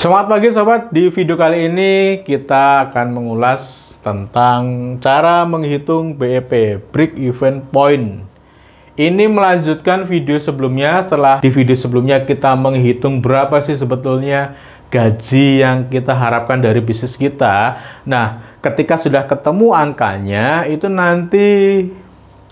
Selamat pagi sobat, di video kali ini kita akan mengulas tentang cara menghitung BEP, Break Even Point. Ini melanjutkan video sebelumnya. Setelah di video sebelumnya kita menghitung berapa sih sebetulnya gaji yang kita harapkan dari bisnis kita. Nah, ketika sudah ketemu angkanya, itu nanti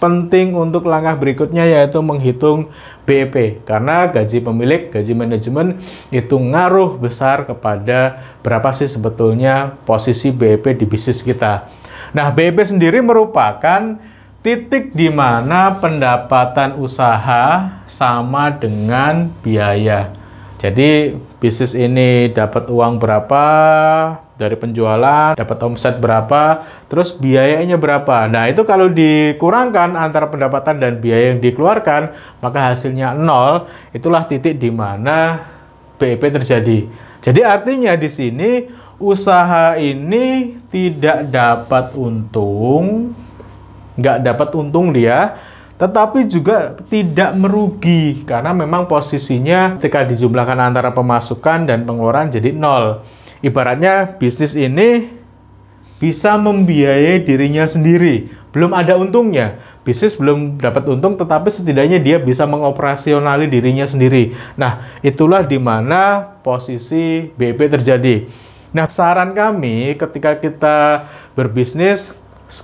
penting untuk langkah berikutnya yaitu menghitung BEP, karena gaji pemilik, gaji manajemen itu ngaruh besar kepada berapa sih sebetulnya posisi BEP di bisnis kita. Nah, BEP sendiri merupakan titik di mana pendapatan usaha sama dengan biaya. Jadi bisnis ini dapat uang berapa dari penjualan, dapat omset berapa, terus biayanya berapa. Nah, itu kalau dikurangkan antara pendapatan dan biaya yang dikeluarkan, maka hasilnya 0. Itulah titik di mana BEP terjadi. Jadi artinya di sini usaha ini tidak dapat untung, nggak dapat untung dia, tetapi juga tidak merugi karena memang posisinya ketika dijumlahkan antara pemasukan dan pengeluaran jadi 0. Ibaratnya bisnis ini bisa membiayai dirinya sendiri. Belum ada untungnya. Bisnis belum dapat untung, tetapi setidaknya dia bisa mengoperasionali dirinya sendiri. Nah, itulah di mana posisi BEP terjadi. Nah, saran kami ketika kita berbisnis,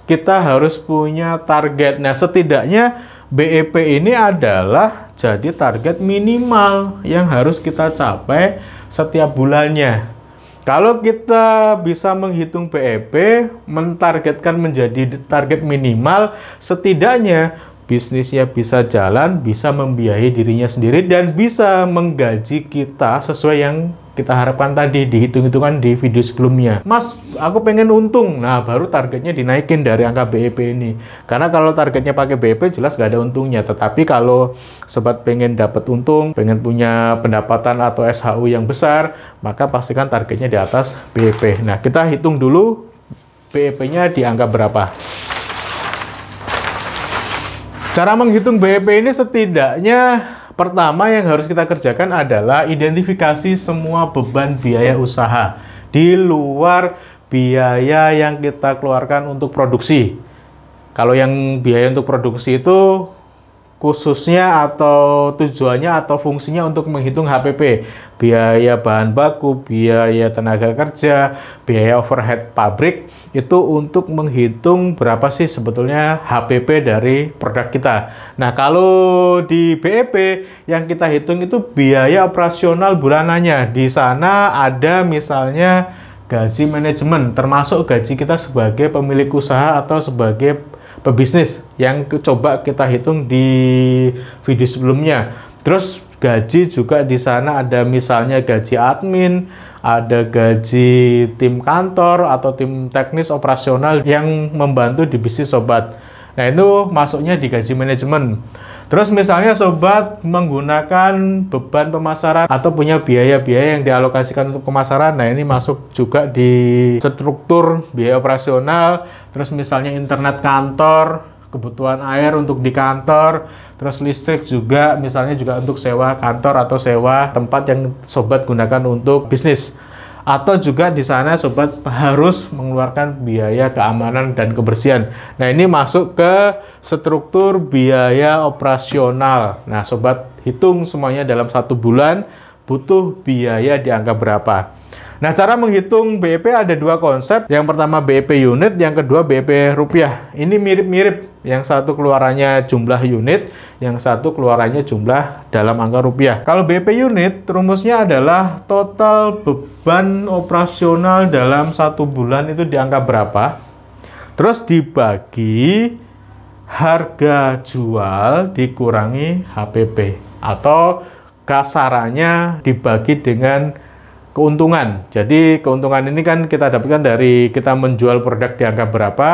kita harus punya target. Nah, setidaknya BEP ini adalah jadi target minimal yang harus kita capai setiap bulannya. Kalau kita bisa menghitung BEP, mentargetkan menjadi target minimal, setidaknya bisnisnya bisa jalan, bisa membiayai dirinya sendiri, dan bisa menggaji kita sesuai yang kita harapkan tadi di hitung-hitungan di video sebelumnya. Mas, aku pengen untung. Nah, baru targetnya dinaikin dari angka BEP ini. Karena kalau targetnya pakai BEP jelas nggak ada untungnya. Tetapi kalau sobat pengen dapat untung, pengen punya pendapatan atau SHU yang besar, maka pastikan targetnya di atas BEP. Nah, kita hitung dulu BEP-nya di angka berapa. Cara menghitung BEP ini setidaknya pertama yang harus kita kerjakan adalah identifikasi semua beban biaya usaha di luar biaya yang kita keluarkan untuk produksi. Kalau yang biaya untuk produksi itu khususnya atau tujuannya atau fungsinya untuk menghitung HPP, biaya bahan baku, biaya tenaga kerja, biaya overhead pabrik, itu untuk menghitung berapa sih sebetulnya HPP dari produk kita. Nah, kalau di BEP yang kita hitung itu biaya operasional bulanannya. Di sana ada misalnya gaji manajemen, termasuk gaji kita sebagai pemilik usaha atau sebagai pebisnis yang coba kita hitung di video sebelumnya. Terus gaji juga di sana ada misalnya gaji admin, ada gaji tim kantor atau tim teknis operasional yang membantu di bisnis sobat. Nah, itu masuknya di gaji manajemen. Terus misalnya sobat menggunakan beban pemasaran atau punya biaya-biaya yang dialokasikan untuk pemasaran, nah ini masuk juga di struktur biaya operasional. Terus misalnya internet kantor, kebutuhan air untuk di kantor, terus listrik juga misalnya juga untuk sewa kantor atau sewa tempat yang sobat gunakan untuk bisnis. Atau juga di sana sobat harus mengeluarkan biaya keamanan dan kebersihan. Nah, ini masuk ke struktur biaya operasional. Nah, sobat hitung semuanya dalam 1 bulan butuh biaya di angka berapa. Nah, cara menghitung BEP ada 2 konsep. Yang pertama BEP unit, yang kedua BEP rupiah. Ini mirip-mirip. Yang satu keluarannya jumlah unit, yang satu keluarannya jumlah dalam angka rupiah. Kalau BEP unit, rumusnya adalah total beban operasional dalam 1 bulan itu di angka berapa. Terus dibagi harga jual dikurangi HPP. Atau kasarannya dibagi dengan keuntungan. Jadi keuntungan ini kan kita dapatkan dari kita menjual produk di angka berapa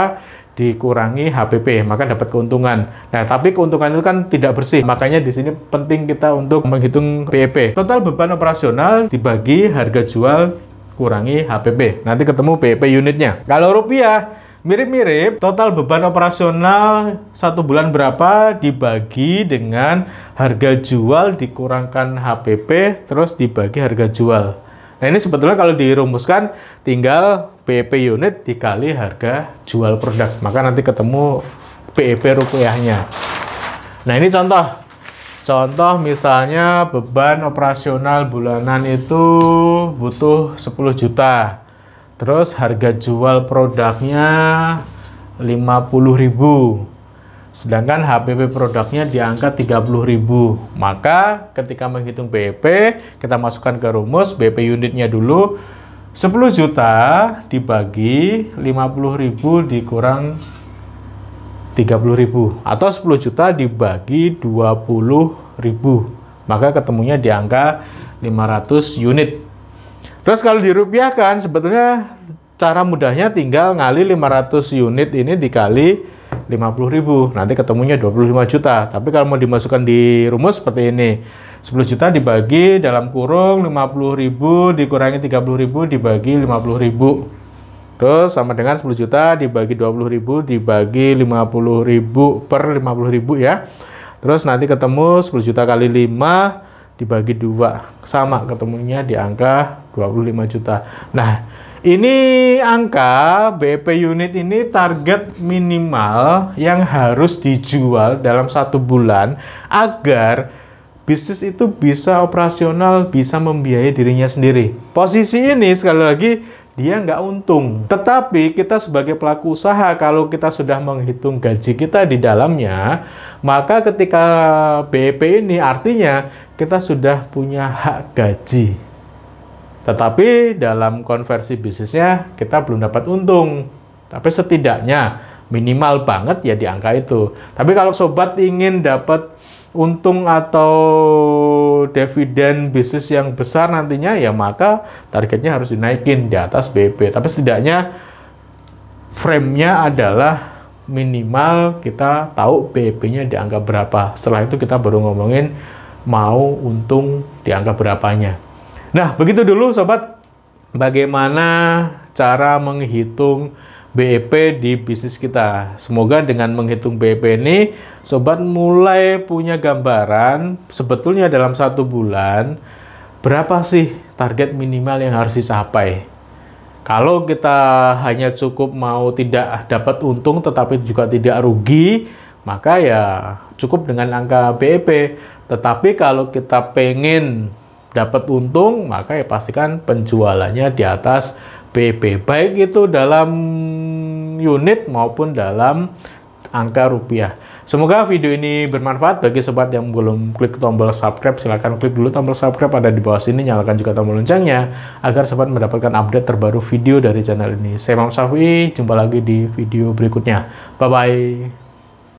dikurangi HPP, maka dapat keuntungan. Nah, tapi keuntungan itu kan tidak bersih. Makanya di sini penting kita untuk menghitung BEP. Total beban operasional dibagi harga jual kurangi HPP. Nanti ketemu BEP unitnya. Kalau rupiah mirip-mirip, total beban operasional 1 bulan berapa dibagi dengan harga jual dikurangkan HPP terus dibagi harga jual. Nah, ini sebetulnya kalau dirumuskan tinggal BEP unit dikali harga jual produk, maka nanti ketemu BEP rupiahnya. Nah, ini contoh. Contoh misalnya beban operasional bulanan itu butuh 10 juta. Terus harga jual produknya 50.000. Sedangkan HPP produknya di angka 30.000. Maka ketika menghitung BEP, kita masukkan ke rumus BEP unitnya dulu 10 juta dibagi 50.000 dikurang 30.000 atau 10 juta dibagi 20.000, maka ketemunya di angka 500 unit. Terus kalau dirupiahkan, sebetulnya cara mudahnya tinggal ngali 500 unit ini dikali 50.000, nanti ketemunya 25 juta. Tapi kalau mau dimasukkan di rumus seperti ini, 10 juta dibagi dalam kurung 50.000 dikurangi 30.000 dibagi 50.000. Terus sama dengan 10 juta dibagi 20.000 dibagi 50.000 per 50.000 ya. Terus nanti ketemu 10 juta kali 5 dibagi 2. Sama ketemunya di angka 25 juta. Nah, ini angka BEP unit ini target minimal yang harus dijual dalam 1 bulan agar bisnis itu bisa operasional, bisa membiayai dirinya sendiri. Posisi ini sekali lagi dia nggak untung. Tetapi kita sebagai pelaku usaha, kalau kita sudah menghitung gaji kita di dalamnya, maka ketika BEP ini artinya kita sudah punya hak gaji. Tetapi dalam konversi bisnisnya kita belum dapat untung. Tapi setidaknya minimal banget ya di angka itu. Tapi kalau sobat ingin dapat untung atau dividen bisnis yang besar nantinya, ya maka targetnya harus dinaikin di atas BEP. Tapi setidaknya frame-nya adalah minimal kita tahu BEP-nya di angka berapa. Setelah itu kita baru ngomongin mau untung di angka berapanya. Nah, begitu dulu sobat, bagaimana cara menghitung BEP di bisnis kita. Semoga dengan menghitung BEP ini, sobat mulai punya gambaran sebetulnya dalam 1 bulan berapa sih target minimal yang harus dicapai. Kalau kita hanya cukup mau tidak dapat untung tetapi juga tidak rugi, maka ya cukup dengan angka BEP. Tetapi kalau kita pengen dapat untung, maka ya pastikan penjualannya di atas BEP, baik itu dalam unit maupun dalam angka rupiah. Semoga video ini bermanfaat bagi sobat yang belum klik tombol subscribe. Silahkan klik dulu tombol subscribe ada di bawah sini, nyalakan juga tombol loncengnya agar sobat mendapatkan update terbaru video dari channel ini. Saya Imam Syafi'i, jumpa lagi di video berikutnya. Bye bye.